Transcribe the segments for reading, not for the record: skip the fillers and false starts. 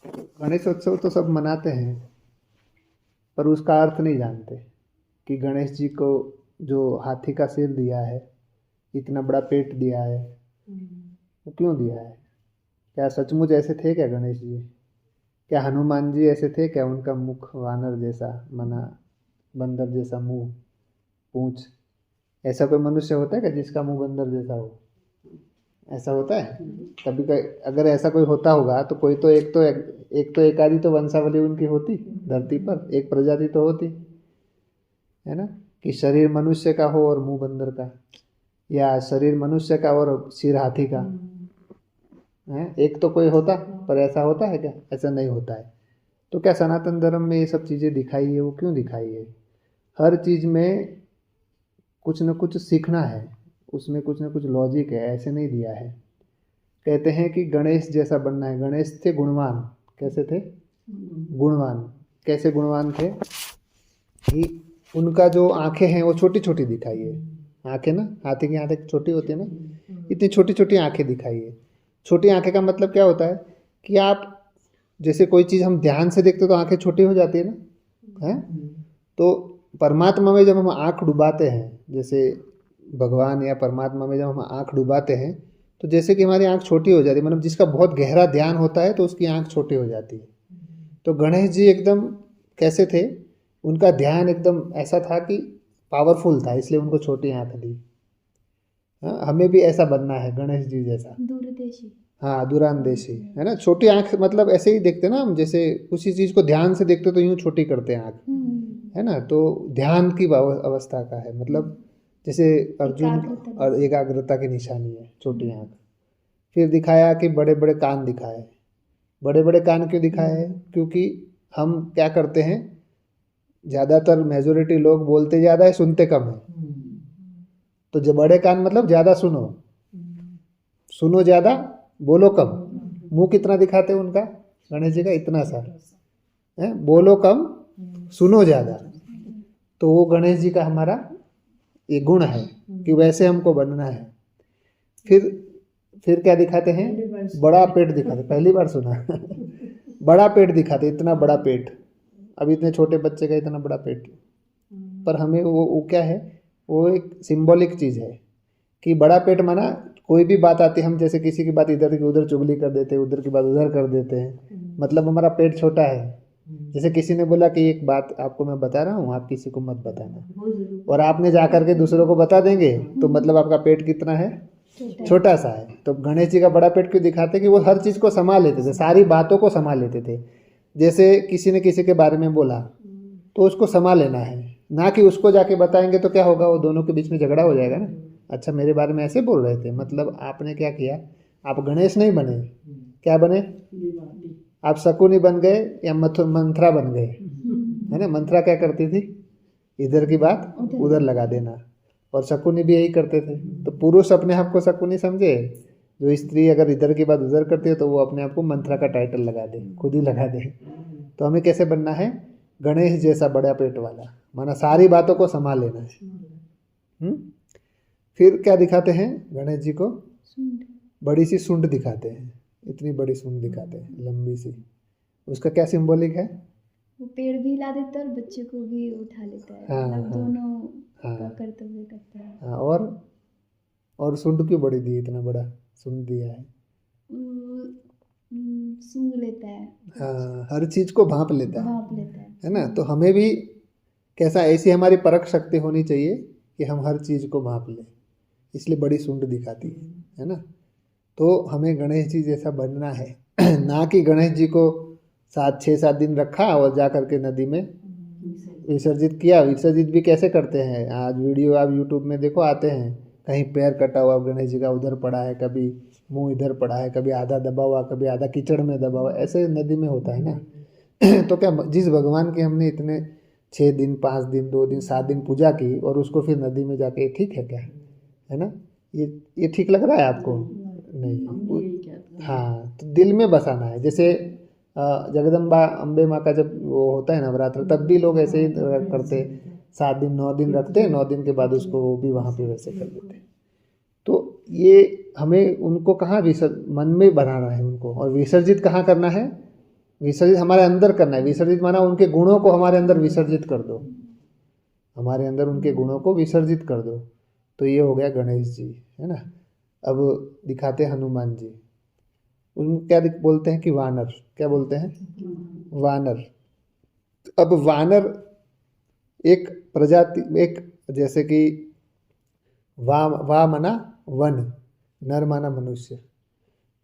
गणेश उत्सव तो सब मनाते हैं, पर उसका अर्थ नहीं जानते कि गणेश जी को जो हाथी का सिर दिया है, इतना बड़ा पेट दिया है, वो क्यों दिया है? क्या सचमुच ऐसे थे क्या गणेश जी? क्या हनुमान जी ऐसे थे क्या? उनका मुख वानर जैसा, मना बंदर जैसा मुंह, पूंछ। ऐसा कोई मनुष्य होता है क्या जिसका मुंह बंदर जैसा हो? ऐसा होता है कभी? अगर ऐसा कोई होता होगा तो कोई तो एक आधी तो वंशावली उनकी होती धरती पर, एक प्रजाति तो होती, है ना? कि शरीर मनुष्य का हो और मुंह बंदर का, या शरीर मनुष्य का और सिर हाथी का, है एक तो कोई होता। पर ऐसा होता है क्या? ऐसा नहीं होता है। तो क्या सनातन धर्म में ये सब चीज़ें दिखाई है? वो क्यों दिखाई है? हर चीज़ में कुछ न कुछ सीखना है, उसमें कुछ न कुछ लॉजिक है, ऐसे नहीं दिया है। कहते हैं कि गणेश जैसा बनना है। गणेश थे गुणवान। कैसे थे? गुणवान। कैसे गुणवान थे? कि उनका जो आंखें हैं वो छोटी छोटी दिखाई है। आंखें ना, हाथी की आंखें छोटी होती है ना, इतनी छोटी छोटी आंखें दिखाई है। छोटी आंखें का मतलब क्या होता है? कि आप जैसे कोई चीज़ हम ध्यान से देखते तो आंखें छोटी हो जाती है ना, है? तो परमात्मा में जब हम आंख डुबाते हैं, जैसे भगवान या परमात्मा में जब हम आंख डुबाते हैं, तो जैसे कि हमारी आंख छोटी हो जाती है। मतलब जिसका बहुत गहरा ध्यान होता है तो उसकी आंख छोटी हो जाती है। तो गणेश जी एकदम कैसे थे? उनका ध्यान एकदम ऐसा था कि पावरफुल था, इसलिए उनको छोटी आंख दी। हाँ, हमें भी ऐसा बनना है गणेश जी जैसा। दूरदेशी। हाँ, दूरांदेशी, है ना? छोटी आंख मतलब ऐसे ही देखते ना हम, जैसे किसी चीज़ को ध्यान से देखते तो यूँ छोटी करते हैं आंख, है ना? तो ध्यान की अवस्था का है, मतलब जैसे अर्जुन एकाग्रता और एकाग्रता की निशानी है छोटी आंख। फिर दिखाया कि बड़े बड़े कान दिखाए। बड़े बड़े कान क्यों दिखाए? क्योंकि हम क्या करते हैं, ज़्यादातर मेजोरिटी लोग बोलते ज़्यादा है, सुनते कम है। तो जो बड़े कान मतलब ज़्यादा सुनो, सुनो ज़्यादा, बोलो कम। मुंह कितना दिखाते हैं उनका, गणेश जी का? इतना सा है। बोलो कम, सुनो ज़्यादा। तो वो गणेश जी का हमारा ये गुण है कि वैसे हमको बनना है। फिर फिर क्या दिखाते हैं? बड़ा पेट दिखाते। पहली बार सुना बड़ा पेट दिखाते, इतना बड़ा पेट। अब इतने छोटे बच्चे का इतना बड़ा पेट। पर हमें वो क्या है, वो एक सिंबॉलिक चीज़ है कि बड़ा पेट माना कोई भी बात आती है, हम जैसे किसी की बात इधर की उधर चुगली कर देते हैं, उधर की बात उधर कर देते हैं, मतलब हमारा पेट छोटा है। जैसे किसी ने बोला कि एक बात आपको मैं बता रहा हूँ, आप किसी को मत बताना, और आपने जा करके दूसरों को बता देंगे, तो मतलब आपका पेट कितना है? छोटा सा है। तो गणेश जी का बड़ा पेट क्यों दिखाते? कि वो हर चीज़ को संभाल लेते थे, सारी बातों को संभाल लेते थे। जैसे किसी ने किसी के बारे में बोला तो उसको संभाल लेना है, ना कि उसको जाके बताएंगे तो क्या होगा, वो दोनों के बीच में झगड़ा हो जाएगा ना। अच्छा, मेरे बारे में ऐसे बोल रहे थे, मतलब आपने क्या किया? आप गणेश नहीं बने, क्या बने? आप शकुनी बन गए या मंथरा बन गए, है ना? मंथरा क्या करती थी? इधर की बात उधर लगा देना। और शकुनी भी यही करते थे। तो पुरुष अपने आप को शकुनी समझे, जो स्त्री अगर इधर की बात उधर करती है तो वो अपने आप को मंथरा का टाइटल लगा दे, खुद ही लगा दे। तो हमें कैसे बनना है? गणेश जैसा बड़ा पेट वाला, माना सारी बातों को संभाल लेना है। हम्म? फिर क्या दिखाते हैं गणेश जी को? बड़ी सी सूंड दिखाते हैं, इतनी बड़ी सूंड दिखाते हैं, लंबी सी। उसका क्या सिंबॉलिक है? वो पेड़ भी हिला देता है और बच्चे को भी उठा लेता है। हाँ मतलब हाँ दोनों हाँ का कर्तव्य करता है। हाँ। और सूंड क्यों बड़ी दी? इतना बड़ा सूंड दिया है। वो, सूंघ लेता है, हाँ, हर चीज़ को भांप लेता भाप लेता है ना? तो हमें भी कैसा, ऐसी हमारी परख शक्ति होनी चाहिए कि हम हर चीज़ को भांप लें, इसलिए बड़ी सूंड दिखाती है ना? तो हमें गणेश जी जैसा बनना है ना कि गणेश जी को 6-7 दिन रखा और जा करके नदी में विसर्जित किया। विसर्जित भी कैसे करते हैं? आज वीडियो आप यूट्यूब में देखो, आते हैं कहीं पैर कटा हुआ गणेश जी का उधर पड़ा है, कभी मुंह इधर पड़ा है, कभी आधा दबा हुआ, कभी आधा कीचड़ में दबा हुआ, ऐसे नदी में होता है ना। तो क्या जिस भगवान की हमने इतने 6 दिन 5 दिन 2 दिन 7 दिन पूजा की और उसको फिर नदी में जाके, ठीक है क्या? है ना? ये ठीक लग रहा है आपको? नहीं। हाँ, तो दिल में बसाना है। जैसे जगदम्बा अम्बे माँ का जब वो होता है नवरात्र, तब भी लोग ऐसे ही करते, 7 दिन 9 दिन रखते, 9 दिन के बाद उसको वो भी वहाँ पे वैसे कर देते। तो ये हमें उनको कहाँ मन में बनाना है उनको, और विसर्जित कहाँ करना है? विसर्जित हमारे अंदर करना है। विसर्जित माना उनके गुणों को हमारे अंदर विसर्जित कर दो, हमारे अंदर उनके गुणों को विसर्जित कर दो। तो ये हो गया गणेश जी, है ना। अब दिखाते हैं हनुमान जी। उन क्या बोलते हैं कि वानर, क्या बोलते हैं, वानर। अब वानर एक प्रजाति, एक जैसे कि वा माना वन, नर माना मनुष्य।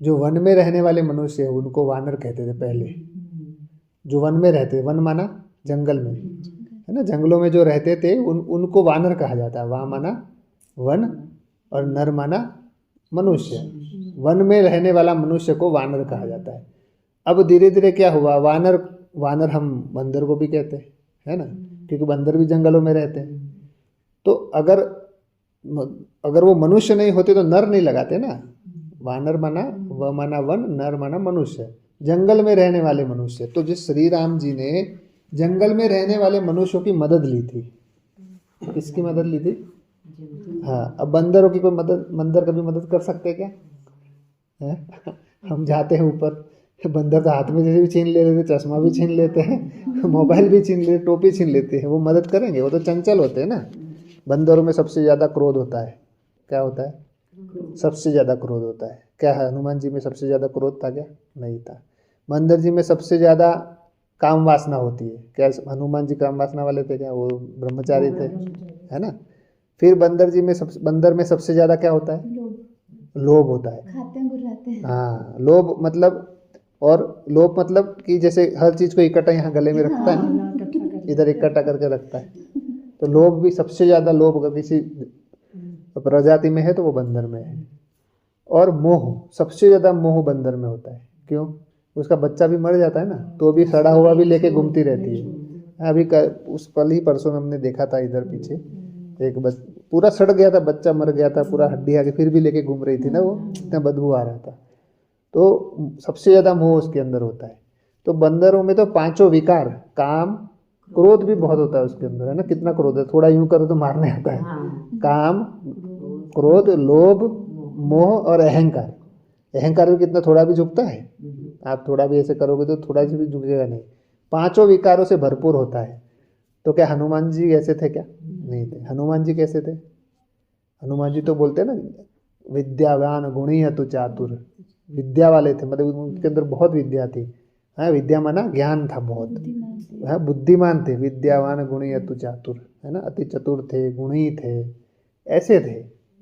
जो वन में रहने वाले मनुष्य है उनको वानर कहते थे पहले, जो वन में रहते, वन माना जंगल में, है ना, जंगलों में जो रहते थे उनको वानर कहा जाता है। वा माना वन और नर माना मनुष्य। वन में रहने वाला मनुष्य को वानर कहा जाता है। अब धीरे धीरे क्या हुआ, वानर हम बंदर को भी कहते हैं, है ना, क्योंकि बंदर भी जंगलों में रहते हैं। तो अगर वो मनुष्य नहीं होते तो नर नहीं लगाते ना। वानर माना वन, नर माना मनुष्य, जंगल में रहने वाले मनुष्य। तो जिस श्री राम जी ने जंगल में रहने वाले मनुष्यों की मदद ली थी, किसकी मदद ली थी? हाँ, अब बंदरों की कोई मदद, बंदर कभी मदद कर सकते क्या? है? हम जाते हैं ऊपर, बंदर तो हाथ में जैसे भी छीन ले लेते, चश्मा भी छीन लेते हैं, मोबाइल भी छीन लेते, टोपी छीन लेते हैं, वो मदद करेंगे? वो तो चंचल होते हैं ना। बंदरों में सबसे ज़्यादा क्रोध होता है। क्या होता है? सबसे ज़्यादा क्रोध होता है। क्या है, हनुमान जी में सबसे ज़्यादा क्रोध था क्या? नहीं था। बंदर जी में सबसे ज़्यादा काम वासना होती है। क्या हनुमान जी काम वासना वाले थे क्या? वो ब्रह्मचारी थे, है ना। फिर बंदर में सबसे ज़्यादा क्या होता है? लोभ होता है। खाते हैं गुर्राते हैं। हाँ, लोभ मतलब कि जैसे हर चीज़ को इकट्ठा यहाँ गले में रखता है ना, इधर इकट्ठा करके रखता है। तो लोभ भी सबसे ज़्यादा, लोभ अगर किसी प्रजाति में है तो वो बंदर में है। और मोह, सबसे ज़्यादा मोह बंदर में होता है। क्यों? उसका बच्चा भी मर जाता है ना, तो भी सड़ा हुआ भी लेके घूमती रहती है। अभी उस पल ही परसों में हमने देखा था, इधर पीछे एक पूरा सड़ गया था, बच्चा मर गया था, पूरा हड्डी आके फिर भी लेके घूम रही थी ना, वो इतना बदबू आ रहा था। तो सबसे ज़्यादा मोह उसके अंदर होता है। तो बंदरों में तो पांचों विकार, काम, क्रोध भी बहुत होता है उसके अंदर, है ना। कितना क्रोध है, थोड़ा यूं करो तो मारने आता है। काम, क्रोध, लोभ, मोह और अहंकार। अहंकार भी कितना, थोड़ा भी झुकता है? आप थोड़ा भी ऐसे करोगे तो थोड़ा सा भी झुकेगा नहीं। पांचों विकारों से भरपूर होता है। तो क्या हनुमान जी ऐसे थे क्या? नहीं थे। हनुमान जी कैसे थे? हनुमान जी तो बोलते हैं ना, विद्यावान गुणी अतु चातुर, विद्या वाले थे, मतलब उनके अंदर बहुत विद्या थी। हाँ, विद्या माना ज्ञान था बहुत, हाँ, बुद्धिमान थे। विद्यावान गुणी अतु चातुर, है ना, अति चतुर थे, गुणी थे, ऐसे थे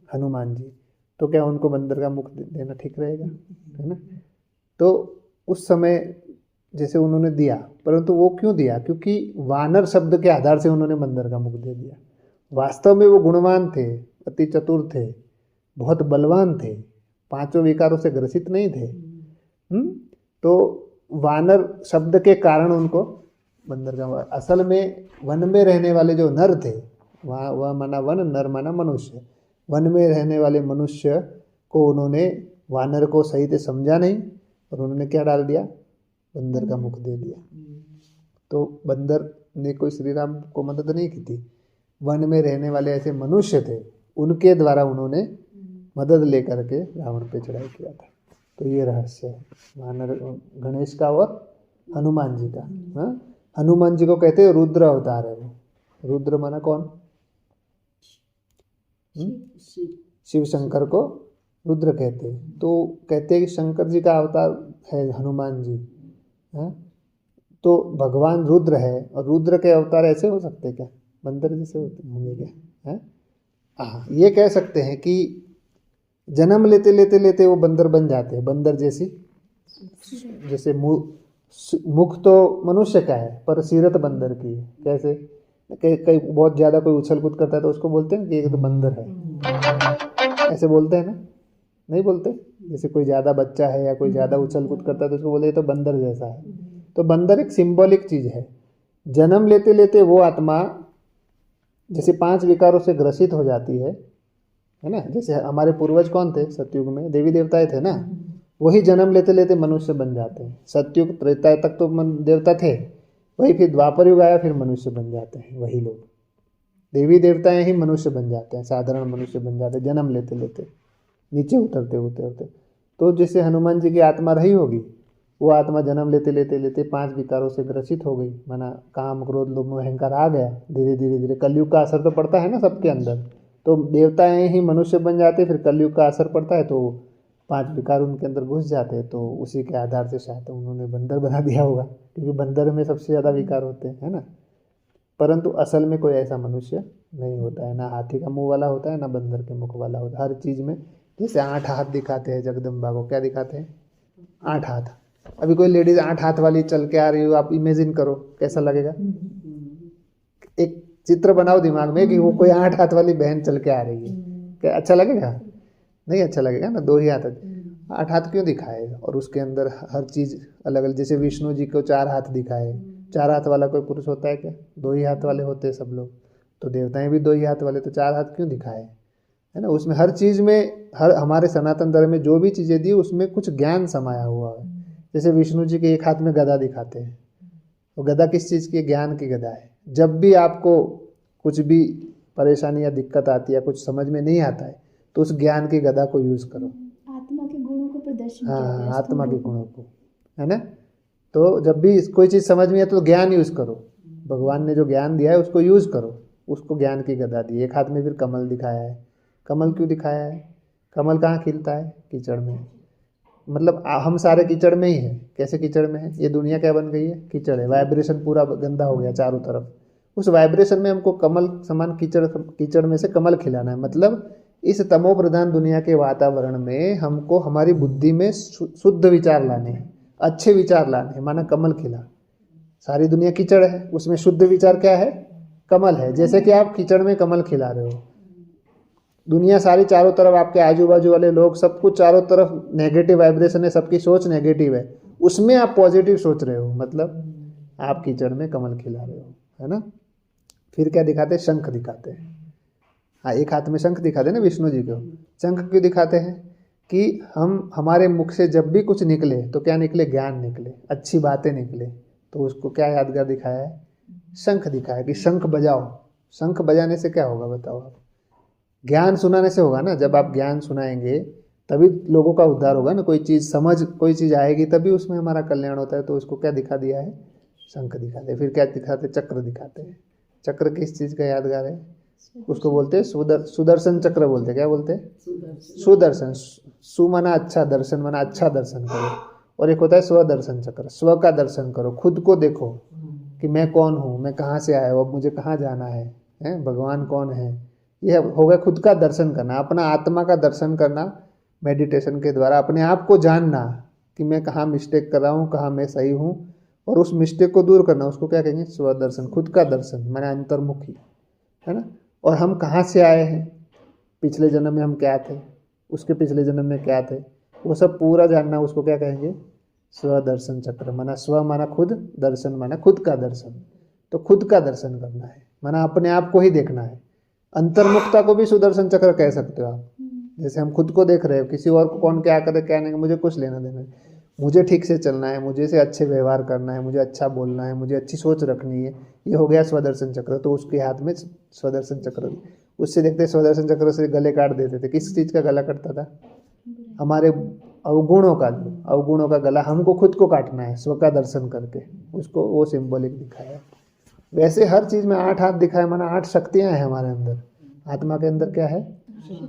हनुमान जी। तो क्या उनको बंदर का मुख देना ठीक रहेगा? है ना। तो उस समय जैसे उन्होंने दिया, परंतु वो क्यों दिया? क्योंकि वानर शब्द के आधार से उन्होंने बंदर का मुख दे दिया। वास्तव में वो गुणवान थे, अति चतुर थे, बहुत बलवान थे, पांचों विकारों से ग्रसित नहीं थे। तो वानर शब्द के कारण उनको बंदर का, असल में वन में रहने वाले जो नर थे, वह माना वन, नर माना मनुष्य। वन में रहने वाले मनुष्य को उन्होंने, वानर को सही से समझा नहीं और उन्होंने क्या डाल दिया? बंदर का मुख दे दिया। तो बंदर ने कोई श्री राम को मदद नहीं की थी, वन में रहने वाले ऐसे मनुष्य थे, उनके द्वारा उन्होंने मदद लेकर के रावण पे चढ़ाई किया था। तो ये रहस्य है वानर, गणेश का और हनुमान जी का। हाँ, हनुमान जी को कहते हैं रुद्र अवतार है वो। रुद्र माना कौन? शिव शंकर को रुद्र कहते हैं। तो कहते हैं कि शंकर जी का अवतार है हनुमान जी। हाँ, तो भगवान रुद्र है, और रुद्र के अवतार ऐसे हो सकते क्या? बंदर जैसे होंगे क्या? है, हाँ, ये कह सकते हैं कि जन्म लेते लेते लेते वो बंदर बन जाते हैं। बंदर जैसी, जैसे मुख तो मनुष्य का है पर सीरत बंदर की है। कैसे? कई बहुत ज़्यादा कोई उछल कूद करता है तो उसको बोलते हैं कि ये तो बंदर है, ऐसे बोलते हैं ना? नहीं बोलते? जैसे कोई ज़्यादा बच्चा है या कोई ज़्यादा उछल कूद करता है तो उसको बोलते हैं तो बंदर जैसा है। तो बंदर एक सिंबॉलिक चीज़ है। जन्म लेते लेते वो आत्मा जैसे पांच विकारों से ग्रसित हो जाती है ना। जैसे हमारे पूर्वज कौन थे सतयुग में? देवी देवताएं थे ना। वही जन्म लेते लेते मनुष्य बन जाते हैं। सतयुग त्रेता तक तो देवता थे, वही फिर द्वापर युग आया, फिर मनुष्य बन जाते हैं वही लोग। देवी देवताएं ही मनुष्य बन जाते हैं, साधारण मनुष्य बन जाते हैं जन्म लेते लेते, नीचे उतरते उतरते। तो जैसे हनुमान जी की आत्मा रही होगी वो आत्मा जन्म लेते लेते लेते 5 विकारों से ग्रसित हो गई, माना काम क्रोध लोभ मोह अहंकार आ गया। धीरे धीरे धीरे कलयुग का असर तो पड़ता है ना सबके अंदर, तो देवताएं ही मनुष्य बन जाते, फिर कलयुग का असर पड़ता है तो 5 विकार उनके अंदर घुस जाते हैं। तो उसी के आधार से शायद उन्होंने बंदर बना दिया होगा, क्योंकि बंदर में सबसे ज़्यादा विकार होते हैं, है ना। परंतु असल में कोई ऐसा मनुष्य नहीं होता है, ना हाथी का मुंह वाला होता है ना बंदर के मुख वाला होता है। हर चीज़ में जैसे 8 हाथ दिखाते हैं जगदम्बा को, क्या दिखाते हैं? 8 हाथ। अभी कोई लेडीज 8 हाथ वाली चल के आ रही हो, आप इमेजिन करो कैसा लगेगा। एक चित्र बनाओ दिमाग में कि वो कोई 8 हाथ वाली बहन चल के आ रही है, क्या अच्छा लगेगा? नहीं अच्छा लगेगा ना। 2 ही हाथ, 8 हाथ क्यों दिखाए? और उसके अंदर हर चीज़ अलग अलग, जैसे विष्णु जी को 4 हाथ दिखाए। 4 हाथ वाला कोई पुरुष होता है क्या? 2 ही हाथ वाले होते हैं सब लोग। तो देवताएं भी 2 ही हाथ वाले, तो 4 हाथ क्यों दिखाए, है ना। उसमें हर चीज़ में, हर हमारे सनातन धर्म में जो भी चीज़ें दी उसमें कुछ ज्ञान समाया हुआ है। जैसे विष्णु जी के एक हाथ में गदा दिखाते हैं, तो गदा किस चीज़ की? ज्ञान की गदा है। जब भी आपको कुछ भी परेशानी या दिक्कत आती है, कुछ समझ में नहीं आता है, तो उस ज्ञान की गदा को यूज़ करो। आत्मा के गुणों को प्रदर्शन किया हाँ, गया है, आत्मा के स्थूल गुणों को, है ना। तो जब भी कोई चीज़ समझ में आए तो ज्ञान यूज़ करो। भगवान ने जो ज्ञान दिया है उसको यूज़ करो, उसको ज्ञान की गदा दी। एक हाथ में फिर कमल दिखाया है। कमल क्यों दिखाया है? कमल कहाँ खिलता है? कीचड़ में। मतलब हम सारे कीचड़ में ही हैं। कैसे कीचड़ में है? ये दुनिया क्या बन गई है? कीचड़ है। वाइब्रेशन पूरा गंदा हो गया चारों तरफ। उस वाइब्रेशन में हमको कमल समान कीचड़ में से कमल खिलाना है। मतलब इस तमो प्रधान दुनिया के वातावरण में हमको हमारी बुद्धि में शुद्ध विचार लाने हैं, अच्छे विचार लाने हैं, माना कमल खिला। सारी दुनिया कीचड़ है, उसमें शुद्ध विचार क्या है? कमल है। जैसे कि आप कीचड़ में कमल खिला रहे हो, दुनिया सारी चारों तरफ आपके आजू बाजू वाले लोग, सब कुछ चारों तरफ नेगेटिव वाइब्रेशन है, सबकी सोच नेगेटिव है, उसमें आप पॉजिटिव सोच रहे हो, मतलब आप कीचड़ में कमल खिला रहे हो, है ना। फिर क्या दिखाते हैं? शंख दिखाते हैं। हाँ, एक हाथ में शंख दिखाते हैं ना विष्णु जी को। शंख क्यों दिखाते हैं? कि हमारे मुख से जब भी कुछ निकले तो क्या निकले? ज्ञान निकले, अच्छी बातें निकले। तो उसको क्या यादगार दिखाया है? शंख दिखाया कि शंख बजाओ। शंख बजाने से क्या होगा बताओ आप? ज्ञान सुनाने से होगा ना। जब आप ज्ञान सुनाएंगे तभी लोगों का उद्धार होगा ना। कोई चीज़ आएगी तभी उसमें हमारा कल्याण होता है। तो उसको क्या दिखा दिया है? शंख दिखाते हैं। फिर क्या दिखाते? चक्र दिखाते हैं। चक्र किस चीज़ का यादगार है? उसको बोलते हैं सुदर्शन चक्र बोलते हैं। क्या बोलते हैं? सुदर्शन। सु माना अच्छा, दर्शन माना अच्छा दर्शन करो। और एक होता है स्वदर्शन चक्र, स्व का दर्शन करो, खुद को देखो कि मैं कौन हूँ, मैं कहाँ से आया हूँ, अब मुझे कहाँ जाना है, भगवान कौन है। यह हो गया खुद का दर्शन करना, अपना आत्मा का दर्शन करना मेडिटेशन के द्वारा। अपने आप को जानना कि मैं कहाँ मिस्टेक कर रहा हूँ, कहाँ मैं सही हूँ, और उस मिस्टेक को दूर करना, उसको क्या कहेंगे? स्वदर्शन, खुद का दर्शन माने अंतर्मुखी, है ना। और हम कहाँ से आए हैं, पिछले जन्म में हम क्या थे, उसके पिछले जन्म में क्या थे, वो सब पूरा जानना, उसको क्या कहेंगे? स्वदर्शन चक्र। माना स्व माना खुद, दर्शन माना खुद का दर्शन। तो खुद का दर्शन करना है, माना अपने आप को ही देखना है। अंतर्मुखता को भी सुदर्शन चक्र कह सकते हो आप। जैसे हम खुद को देख रहे हो, किसी और को कौन क्या करे क्या नहीं, मुझे कुछ लेना देना नहीं, मुझे ठीक से चलना है, मुझे से अच्छे व्यवहार करना है, मुझे अच्छा बोलना है, मुझे अच्छी सोच रखनी है, ये हो गया स्वदर्शन चक्र। तो उसके हाथ में स्वदर्शन चक्र, उससे देखते स्वदर्शन चक्र से गले काट देते थे। किस चीज़ का गला कटता था? हमारे अवगुणों का गला हमको खुद को काटना है, स्व का दर्शन करके। उसको वो सिंबॉलिक दिखाया। वैसे हर चीज़ में 8 हाथ दिखाए, माना 8 शक्तियाँ हैं हमारे अंदर। आत्मा के अंदर क्या है?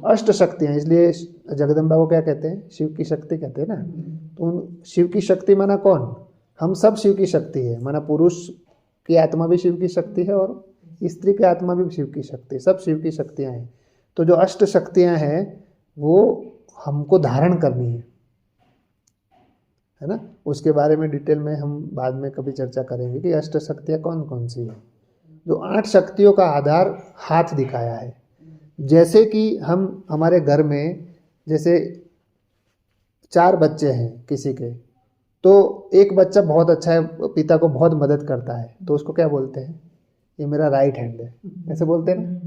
अष्ट शक्तियाँ। इसलिए जगदम्बा को क्या कहते हैं? शिव की शक्ति कहते हैं ना। तो उन शिव की शक्ति माना कौन? हम सब शिव की शक्ति है। माना पुरुष की आत्मा भी शिव की शक्ति है और स्त्री की आत्मा भी शिव की शक्ति है, सब शिव की शक्तियाँ हैं। तो जो अष्ट शक्तियाँ हैं वो हमको धारण करनी है ना। उसके बारे में डिटेल में हम बाद में कभी चर्चा करेंगे कि अष्ट शक्तियाँ कौन कौन सी है। जो 8 शक्तियों का आधार हाथ दिखाया है। जैसे कि हम हमारे घर में जैसे 4 बच्चे हैं किसी के, तो एक बच्चा बहुत अच्छा है, पिता को बहुत मदद करता है, तो उसको क्या बोलते हैं? ये मेरा राइट हैंड है, ऐसे बोलते हैं ना।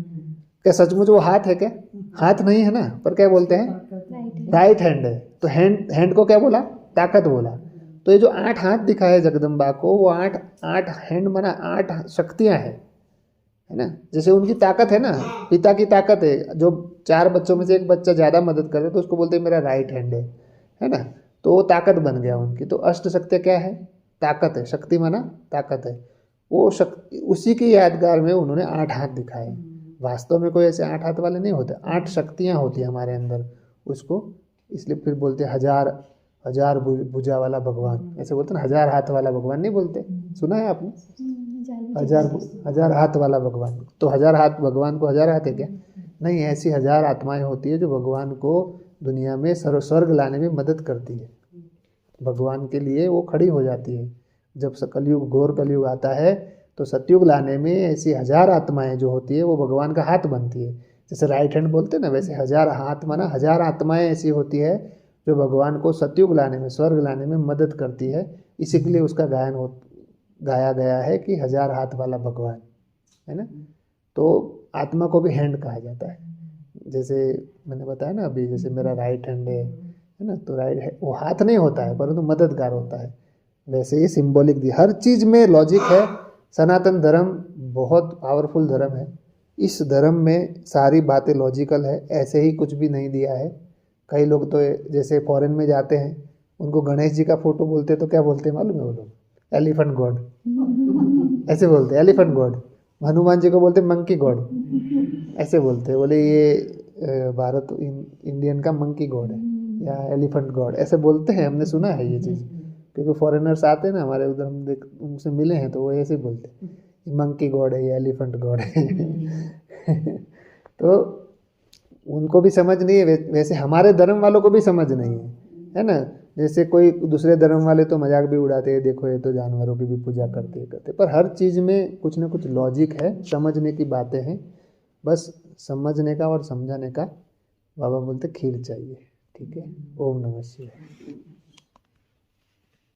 क्या सचमुच वो हाथ है क्या? हाथ नहीं है ना, पर क्या बोलते हैं? राइट हैंड है। तो हैंड को क्या बोला? ताकत बोला। तो ये जो 8 हाथ दिखाया जगदम्बा को, वो 8 हैंड माना 8 शक्तियाँ है ना। जैसे उनकी ताकत है ना, पिता की ताकत है, जो 4 बच्चों में से एक बच्चा ज़्यादा मदद करे तो उसको बोलते हैं मेरा राइट हैंड है ना। तो वो ताकत बन गया उनकी। तो अष्ट शक्तियाँ क्या है? ताकत है। शक्ति माना ताकत है। वो शक्ति, उसी की यादगार में उन्होंने 8 हाथ दिखाए। वास्तव में कोई ऐसे 8 हाथ वाले नहीं होते, 8 शक्तियाँ होती हैं हमारे अंदर। उसको इसलिए फिर बोलते हैं हजार भुजा वाला भगवान, ऐसे बोलते हैं ना, 1000 हाथ वाला भगवान नहीं बोलते, सुना है आपने? हजार हाथ वाला भगवान। तो 1000 हाथ भगवान को 1000 हाथ है क्या? नहीं, ऐसी 1000 आत्माएं होती है जो भगवान को दुनिया में स्वर्ग लाने में मदद करती है। भगवान के लिए वो खड़ी हो जाती है। जब कलयुग, घोर कलयुग आता है तो सतयुग लाने में ऐसी 1000 आत्माएं जो होती है वो भगवान का हाथ बनती है। जैसे राइट हैंड बोलते हैं ना, वैसे 1000 हाथ माना 1000 आत्माएं ऐसी होती है जो भगवान को सतयुग लाने में, स्वर्ग लाने में मदद करती है। इसी के लिए उसका गाया गया है कि 1000 हाथ वाला भगवान, है ना। तो आत्मा को भी हैंड कहा जाता है। जैसे मैंने बताया ना अभी, जैसे मेरा राइट हैंड है ना, तो राइट वो हाथ नहीं होता है परंतु मददगार होता है। वैसे ही सिंबॉलिक दी, हर चीज़ में लॉजिक है। सनातन धर्म बहुत पावरफुल धर्म है। इस धर्म में सारी बातें लॉजिकल है, ऐसे ही कुछ भी नहीं दिया है। कई लोग तो जैसे फॉरेन में जाते हैं, उनको गणेश जी का फोटो बोलते तो क्या बोलते हैं मालूम है वो लोग? एलिफेंट गॉड, ऐसे बोलते हैं, एलिफेंट गॉड। हनुमान जी को बोलते मंकी गॉड, ऐसे बोलते हैं। बोले ये भारत इंडियन का मंकी गॉड है या एलिफेंट गॉड, ऐसे बोलते हैं। हमने सुना है ये चीज़, क्योंकि फॉरेनर्स आते हैं ना हमारे उधर, हम देख उनसे मिले हैं तो वो ऐसे ही बोलते हैं, मंकी गॉड है या एलिफेंट गॉड है। तो उनको भी समझ नहीं है, वैसे हमारे धर्म वालों को भी समझ नहीं है ना। जैसे कोई दूसरे धर्म वाले तो मजाक भी उड़ाते हैं, देखो ये तो जानवरों की भी पूजा करते, पर हर चीज़ में कुछ ना कुछ लॉजिक है, समझने की बातें हैं। बस समझने का और समझाने का बाबा बोलते खीर चाहिए। ठीक है। ओम नमः शिवाय।